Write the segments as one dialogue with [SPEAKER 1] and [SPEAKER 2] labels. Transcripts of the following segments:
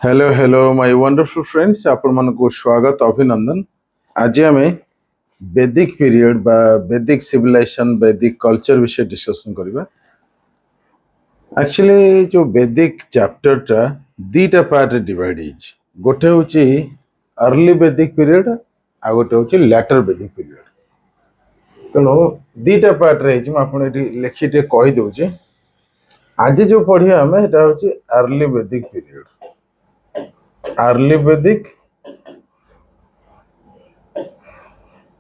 [SPEAKER 1] Hello hello my wonderful friends आपण मानको स्वागत अभिनंदन। आज आम वैदिक पीरियड बा वैदिक सिविलाइजेशन वैदिक कल्चर विषय डिस्कशन करबा। एक्चुअली जो वैदिक चैप्टर टा दीटा पार्ट रे डिवाइड हिज। गोटे होची अर्ली वैदिक पीरियड आ गोटे होची लेटर वैदिक पीरियड। तनो दीटा पार्ट रे हिज आपण एटी लेखिटे कहि दोचे। आज जो पढिया हमें एटा होची अर्ली वैदिक पीरियड। अर्ली वैदिक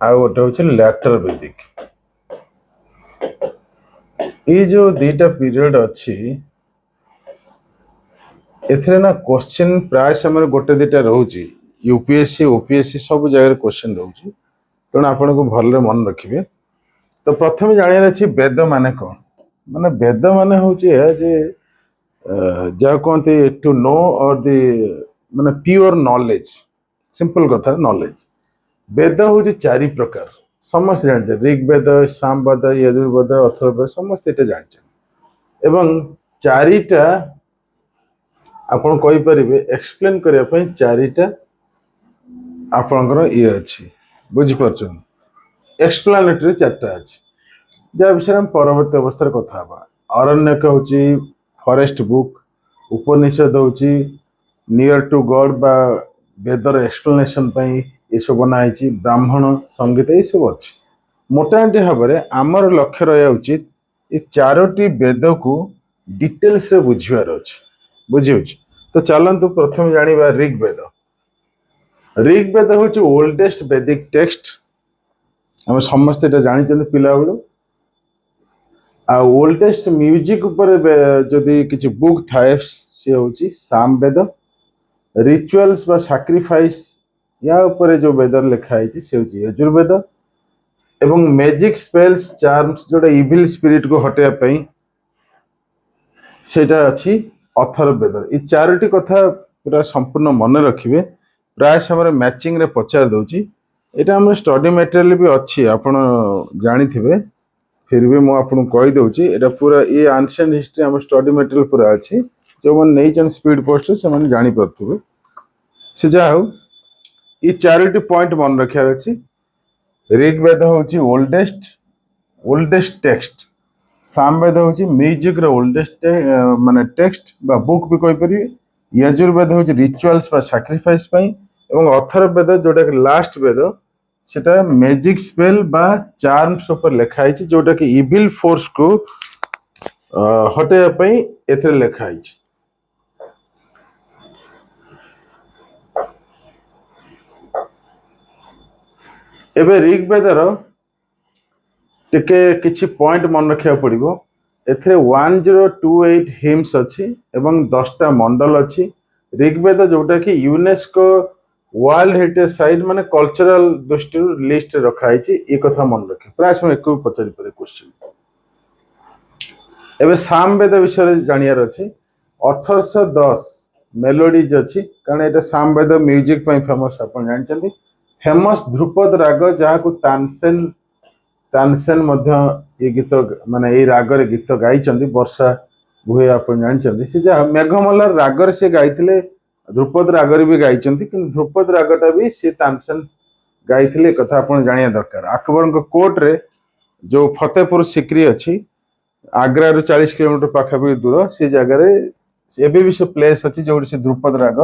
[SPEAKER 1] आ गोटे होची लेटर वैदिक। ये जो दीटा पीरियड अच्छी एथरे ना क्वेश्चन प्राय समय गोटे दीटा रोची यूपीएससी ओपीएससी सब जगह क्वेश्चन रोची तेणु आपन को भले मन रखिए। तो प्रथम जानियार अछि वेद माने कौन। माने वेद माने होची जे जा कहते टू नो और द माने प्योर नॉलेज। सिंपल कथा नॉलेज। वेद होची चारि प्रकार समस्त जानते ऋग्वेद सामवेद यजुर्वेद अथर्ववेद समस्त एटा जानते एवं चारिटा आपण कहि परिबे एक्सप्लेन करिया पई चारिटा आपनकर ये अछि बुझि परछन एक्सप्लेनेटरी चारटा अछि जा विषय हम परवर्ती अवस्था कथा बा। अरण्यक होची फॉरेस्ट बुक उपनिषद होची नियर टू गॉड बा वेदर एक्सप्लेनेशन पई ये सब बनाई ब्राह्मण संगीत ये सब अच्छी मोटामोटी भाव में आमर लक्ष्य रहा उचित ये चारोटी वेद को डिटेल्स रे बुझिबार अछि बुझी। तो चलतु प्रथम जानिबा ऋग्वेद। ऋग्वेद होची ओल्डेस्ट वैदिक टेक्स्ट हम समस्त एटा जानि पिला बेलू आ ओल्डेस्ट म्यूजिक ऊपर जदि किछि बुक थाए से होची सामवेद। रिचुअल्स बा सैक्रिफाइस या ऊपर जो वेद लिखा है से होची यजुर्वेद एवं मैजिक स्पेल्स चार्म्स जोटा इविल स्पिरिट को हटेया पई सेटा अछि अथर्ववेद। ये चारोटी कथा पूरा संपूर्ण मन रखिए प्राय समय मैचिंग रे पचार दउची एटा हमर स्टडी मटेरियल भी अच्छी आपण जानि थिबे फिर भी मु आपन कहि दउची एटा पूरा ये एंशिएंट हिस्ट्री हमर स्टडी मटेरियल पूरा अछि जो मन नै जन स्पीड पोस्ट से मन जानि परथुबे से जा हो ये चारोटी पॉइंट मन रखियार अछि। ऋग्वेद होची ओल्डेस्ट टेक्स्ट सामवेद होची म्यूजिक रे ओल्डेस्ट माने टेक्स्ट बा बुक भी कहि परिबे। यजुर्वेद होची रिचुअल्स बा सैक्रिफाइस पई एवं अथर्ववेद जोटा कि लास्ट वेद सेटा मैजिक स्पेल बा चार्म्स ऊपर लिखा है जोटा कि इविल फोर्स को हटेया पई एथरे लिखा है। एबे ऋग्वेदर टिके किछि पॉइंट मन रखिया पड़िबो एथरे 1028 हिम्स अछि एवं 10टा मंडल अछि। ऋग्वेद जोटा कि यूनेस्को वर्ल्ड हेरिटेज साइट माने कल्चरल दृष्टि लिस्ट रखा है ये कथा मन रखे प्राय समय एक पचारि परे क्वेश्चन। एबे सामवेद विषय जानियार अछि 1810 मेलोडीज अछि कारण एटा सामवेद म्यूजिक पई फेमस अपन जानचंदी फेमस ध्रुपद राग जहा को तानसेन मध्य ये गीत माने ये रागर गीत गाइचंदी वर्षा भुए अपन जानचंदी से जा मेघमल्लार रागर से गाइथिले ध्रुपद रागर भी गाइचंदी कि ध्रुपद रागटा भी से तानसेन गाइथिले कथा अपन जानिया दरकार। अकबर को कोर्ट रे जो फतेहपुर सिकरी अछि आग्रा रु 40 किलोमीटर पाखापाखि दूर से जगह रे एबे भी से प्लेस अछि जो से ध्रुपद राग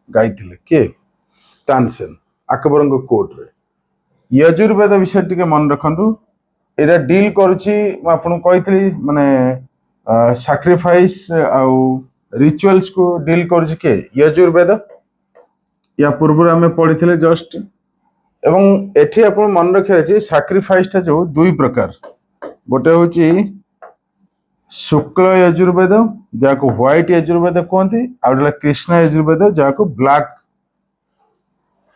[SPEAKER 1] गाइथिले के तानसेन अकबर को कोर्ट रे। यजुर्वेद विषय टिके मन रखंतु एटा डील करूची आपन कहितली माने सैक्रिफाइस आउ रिचुअल्स को डील करूची के यजुर्वेद या पूर्व हमें पढ़िथिले जस्ट एवं एठी आपन मन रखिया अछि सैक्रिफाइस ता जो दुई प्रकार गोटे होची शुक्ल यजुर्वेद जाको व्हाइट यजुर्वेद कहते आ कृष्ण यजुर्वेद जाको ब्लैक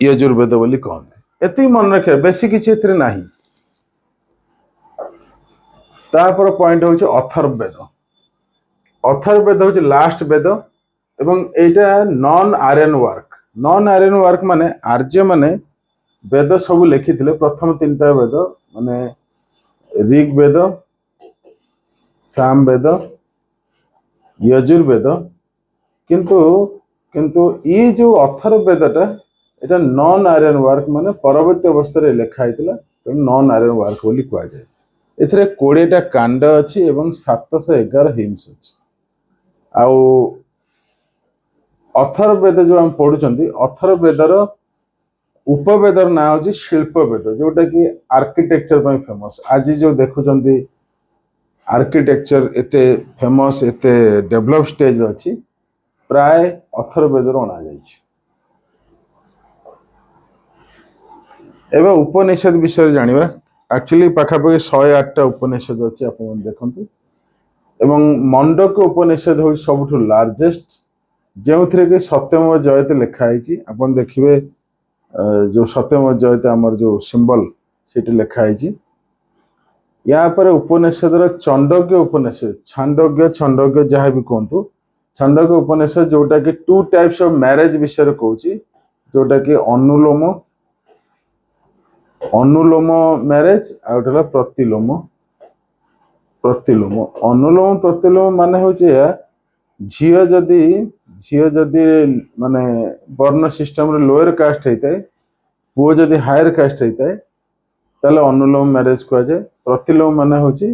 [SPEAKER 1] यजुर्वेद बोली कहते एति मन रखे बेसी किछि एथरे नाही। तापर पॉइंट होची अथर्ववेद। अथर्ववेद होची लास्ट वेद एवं एटा नॉन आर्यन वर्क माने आर्य माने वेद सब लिखिथिले प्रथम तीनटा वेद माने ऋग्वेद सामवेद यजुर्वेद किंतु किंतु ये जो अथर्ववेदटा এটা নন আয়রন ওয়ার্ক মানে পরবর্তী অবস্থাରେ লেখা ହେଇଥିଲା ତେଣୁ ନନ୍ ଆୟରନ୍ ୱାର୍କ ବୋଲି କୁହାଯାଏ। ଏଥିରେ 20ଟା କାଣ୍ଡ ଅଛି ଏବଂ 711 ହିମ୍ସ ଅଛି। ଆଉ ଅଥର୍ବବେଦ ଯୋଉ ଆମେ ପଢୁଛନ୍ତି ଅଥର୍ବବେଦର ଉପବେଦର ନାଁ ହେଉଛି ଶିଳ୍ପବେଦ, ଯୋଉଟା କି ଆର୍କିଟେକ୍ଚର ପାଇଁ ଫେମସ୍। ଆଜି ଯୋଉ ଦେଖୁଛନ୍ତି ଆର୍କିଟେକ୍ଚର ଏତେ ଫେମସ୍, ଏତେ ଡେଭଲପ ଷ୍ଟେଜ ଅଛି, ପ୍ରାୟ ଅଥର୍ବବେଦରୁ ଅଣାଯାଇଛି। ଏବେ ଉପନିଷଦ ବିଷୟରେ ଜାଣିବା। ଆକ୍ଚୁଆଲି ପାଖାପାଖି 108ଟା ଉପନିଷଦ ଅଛି, ଆପଣ ଦେଖନ୍ତୁ। ଏବଂ ମଣ୍ଡକ ଉପନିଷଦ ହେଉଛି ସବୁଠୁ ଲାର୍ଜେଷ୍ଟ, ଯେଉଁଥିରେ କି ସତ୍ୟମେବ ଜୟତେ ଲେଖା ହେଇଛି। ଆପଣ ଦେଖିବେ ଯୋଉ ସତ୍ୟମେବ ଜୟତେ ଆମର ଯୋଉ ସିମ୍ବଲ ସେଠି ଲେଖା ହେଇଛି। ୟା ପରେ ଉପନିଷଦର ଚଣ୍ଡକ୍ୟ ଉପନିଷଦ, ଛାଣ୍ଡକ୍ୟ ଛନ୍ଦକ୍ୟ ଯାହା ବି କୁହନ୍ତୁ, ଛାଣ୍ଡକ୍ୟ ଉପନିଷଦ ଯୋଉଟା କି 2 ଟାଇପ୍ସ ଅଫ ମ୍ୟାରେଜ ବିଷୟରେ କହୁଛି, ଯୋଉଟା କି ଅନୁଲୋମ ମ୍ୟାରେଜ ଆଉ ଗୋଟେ ହେଲା ପ୍ରତିଲୋମ। ଅନୁଲୋମ ପ୍ରତିଲୋମ ମାନେ ହଉଛି ଏହା, ଝିଅ ଯଦି ମାନେ ବର୍ଣ୍ଣ ସିଷ୍ଟମରେ ଲୋୟର କାଷ୍ଟ ହେଇଥାଏ, ପୁଅ ଯଦି ହାୟର କାଷ୍ଟ ହେଇଥାଏ, ତାହେଲେ ଅନୁଲୋମ ମ୍ୟାରେଜ କୁହାଯାଏ। ପ୍ରତିଲୋମ ମାନେ ହଉଛି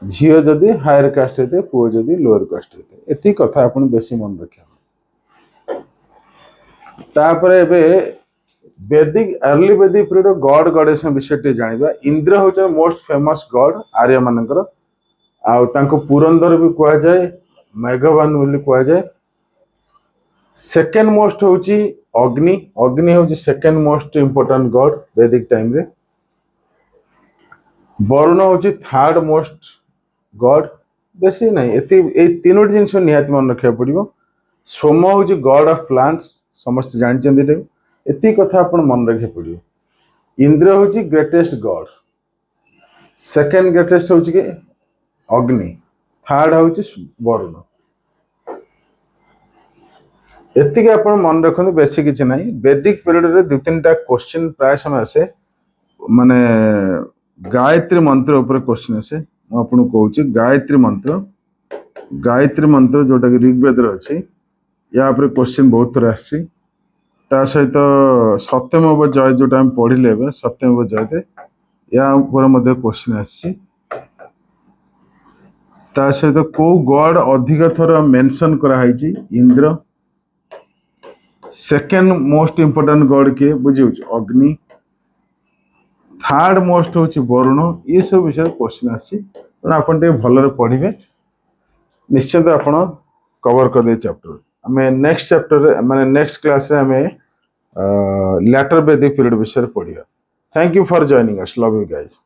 [SPEAKER 1] ଝିଅ ଯଦି ହାୟର କାଷ୍ଟ ହେଇଥାଏ, ପୁଅ ଯଦି ଲୋୟର କାଷ୍ଟ ହେଇଥାଏ। ଏତିକି କଥା ଆପଣ ବେଶୀ ମନେ ରଖିବା। ତାପରେ ଏବେ ବେଦିକ अर्ली ବେଦିକ ପିରିୟଡ ଗଡ ଗଡେସ ବିଷୟ ଟିକେ ଜାଣିବା। ଇନ୍ଦ୍ର ହଉଛନ୍ତି ମୋଷ୍ଟ ଫେମସ ଗଡ ଆର୍ୟ ମାନଙ୍କର, ଆଉ ତାଙ୍କୁ ପୁରନ୍ଦର ବି କୁହାଯାଏ, ମେଘବାନ ବୋଲି କୁହାଯାଏ। ସେକେଣ୍ଡ ମୋଷ୍ଟ ହଉଛି ଅଗ୍ନି ହଉଛି ସେକେଣ୍ଡ ମୋଷ୍ଟ ଇମ୍ପୋର୍ଟାଣ୍ଟ ଗଡ ବେଦିକ ଟାଇମରେ। ବରୁଣ ହଉଛି ଥାର୍ଡ ମୋଷ୍ଟ ଗଡ, ବେଶୀ ନାହିଁ, ଏଇ ତିନୋଟି ଜିନିଷ ନିହାତି ମନେ ରଖିବାକୁ ପଡିବ। ସୋମ ହଉଛି ଗଡ ଅଫ ପ୍ଲାଣ୍ଟସ, ସମସ୍ତେ ଜାଣିଛନ୍ତି ଏଇଟା, ଏତିକି କଥା ଆପଣ ମନେ ରଖିବାକୁ ପଡିବ। ଇନ୍ଦ୍ର ହଉଛି ଗ୍ରେଟେଷ୍ଟ ଗଡ, ସେକେଣ୍ଡ ଗ୍ରେଟେଷ୍ଟ ହଉଛି କି ଅଗ୍ନି, ଥାର୍ଡ ହଉଛି ବରୁଣ। ଏତିକି ଆପଣ ମନେ ରଖନ୍ତୁ, ବେଶୀ କିଛି ନାହିଁ। ବେଦିକ ପିରିୟଡରେ 2-3ଟା କ୍ୱେଶ୍ଚିନ୍ ପ୍ରାୟ ସମୟ ଆସେ, ମାନେ ଗାୟତ୍ରୀ ମନ୍ତ୍ର ଉପରେ କ୍ୱେଶ୍ଚିନ୍ ଆସେ। ମୁଁ ଆପଣଙ୍କୁ କହୁଛି ଗାୟତ୍ରୀ ମନ୍ତ୍ର ଯୋଉଟା କି ଋଗ୍ବେଦରେ ଅଛି, ୟା ଉପରେ କ୍ୱେଶ୍ଚିନ୍ ବହୁତ ଥର ଆସିଛି। ତା ସହିତ ସତ୍ୟମେବ ଜୟ ଯୋଉଟା ଆମେ ପଢିଲେ ଏବେ, ସତ୍ୟମେବ ଜୟତେ, ୟା ଉପରେ ମଧ୍ୟ କ୍ୱେଶ୍ଚିନ୍ ଆସିଛି। ତା ସହିତ କୋଉ ଗଡ ଅଧିକ ଥର ମେନସନ କରାହେଇଛି, ଇନ୍ଦ୍ର। ସେକେଣ୍ଡ ମୋଷ୍ଟ ଇମ୍ପୋର୍ଟାଣ୍ଟ ଗଡ କିଏ, ବୁଝିହଉଛି, ଅଗ୍ନି। ଥାର୍ଡ ମୋଷ୍ଟ ହଉଛି ବରୁଣ। ଏ ସବୁ ବିଷୟରେ କ୍ୱେଶ୍ଚିନ୍ ଆସିଛି, ତେଣୁ ଆପଣ ଟିକେ ଭଲରେ ପଢିବେ, ନିଶ୍ଚିତ ଆପଣ କଭର କରିଦେବେ ଚାପ୍ଟର। ଆମେ ନେକ୍ସଟ ଚାପ୍ଟରରେ, ମାନେ ନେକ୍ସଟ କ୍ଲାସରେ ଆମେ later Vedic period विषय पढ़िया। Thank you for joining us. Love you guys.